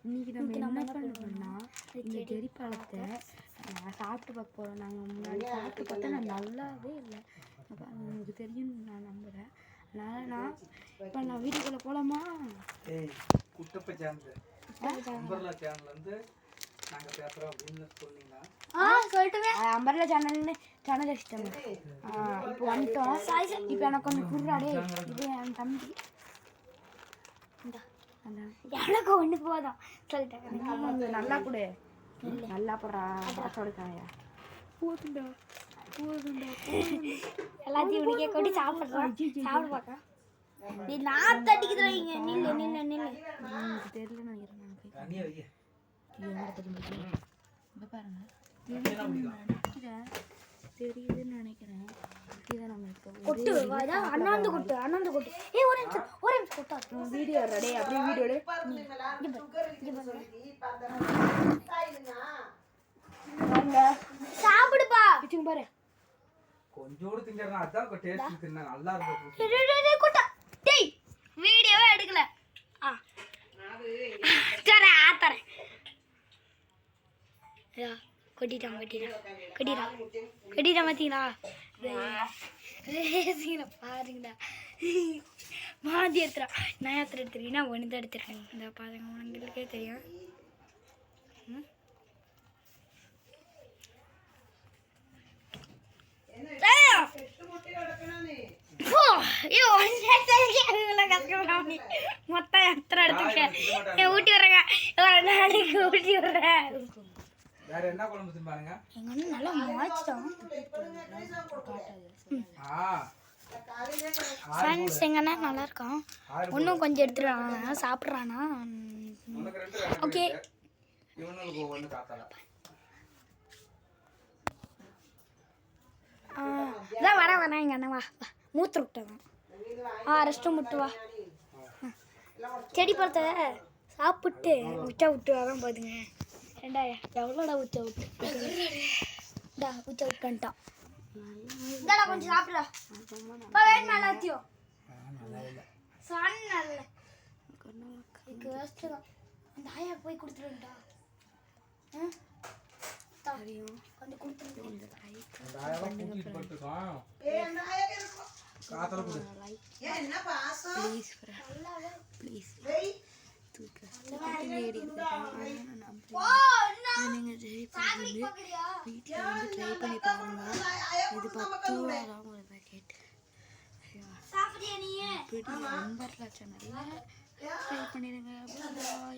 இன்னைக்கு நம்ம என்ன பண்ணுறோம்னா இந்த ஜெரி பழத்தை நான் சாப்பிட்டு பார்க்க போகிறோம். நாங்கள் முன்னாடி சாப்பிட்டு பார்த்தா நான் நல்லாவே இல்லை, உங்களுக்கு தெரியும் நான் நம்புகிறேன். அதனால் இப்போ நான் வீட்டுக்குள்ளே போகலாமா? குட்டப்ப சேனல் சேனல்லேருந்து நாங்கள் பேசுகிறோம் அப்படின்னு சொன்னீங்கன்னா அம்பர்லா சேனல் இஷ்டம். இப்போ வந்துட்டோம். இப்போ எனக்கு ஒன்று குர்ராடே, இது என் தம்பி எனக்கு ஒன்று போதும் சொல்லிட்டேன். நல்லா கொடு, நல்லா போடுறா சொல்லிட்டாயா. போதுண்டா போதுண்டா எல்லாத்தையும் உனக்கே கொட்டி சாப்பிட்றான். சாப்பிட பார்க்க நீ நான் தட்டிக்குதுல இங்கே நில்லு நில்லு நில்லு. எனக்கு தெரியல நினைக்கிறேன். இங்கே பாருங்க தெரியுதுன்னு நினைக்கிறேன். இதை நம்ம கொட்டு அண்ணாந்து கொட்டு அண்ணாந்து கொட்டு. ஒரு நிமிஷம் கொட்டா வீடியோ ரெடி. அப்படியே வீடியோ சாப்பிடுப்பா வச்சுங்க பாரு. கொஞ்சோடு திங்கறனா அதான் டேஸ்ட் தின்னா நல்லா இருக்கும். கொட்டா டேய் வீடியோவே எடுக்கல. சரி ஆத்தறேன். கொட்டிட்டான் பார்த்தீங்களா? பாருங்கடா மாதி எடுத்துறா. நான் எத்தனை எடுத்துருக்கேன்னா ஒன்று தான் எடுத்துருக்கேன். இந்த பாருங்க உங்களுக்கே தெரியும். மொத்தம் எத்தனை எடுத்துருக்கேன் ஊட்டி விடுறேங்க. நாளைக்கு ஊட்டி விடுறேன். வேற என்ன குழம்பு திம்பாருங்க? எங்க அண்ணன் நல்லா மாய்ச்சிட்டான். ஃப்ரெண்ட்ஸ் எங்க அண்ணன் நல்லா இருக்கான். இன்னும் கொஞ்சம் எடுத்துடுறான் சாப்பிட்றானா. ஓகே இதான் வரேன் எங்க அண்ணன் வா மூத்து விட்டதான். ரெஸ்ட்டும் விட்டு வா. செடி பழத்தை சாப்பிட்டு உச்சா விட்டு அதான் போதுங்க. ஏண்டா எவ்வளோடா உச்சா விட்டு உச்சா விட்டுட்டான். இந்தாடா கொஞ்சம் சாப்பிட்றா. வேணுமா எல்லாத்தையும் சொன்ன வேஸ்ட்டு தான். அந்த ஆயா போய் கொடுத்துருண்டா. கொஞ்சம் கொடுத்துருங்க. ப்ளீஸ் நீங்கள் வீட்டில் வந்து ட்ரை பண்ணி பாருங்க. இது 10 ரூபா தான் ஒரு பேக்கெட். அம்பர்லா சேனலில் ட்ரை பண்ணிடுங்க.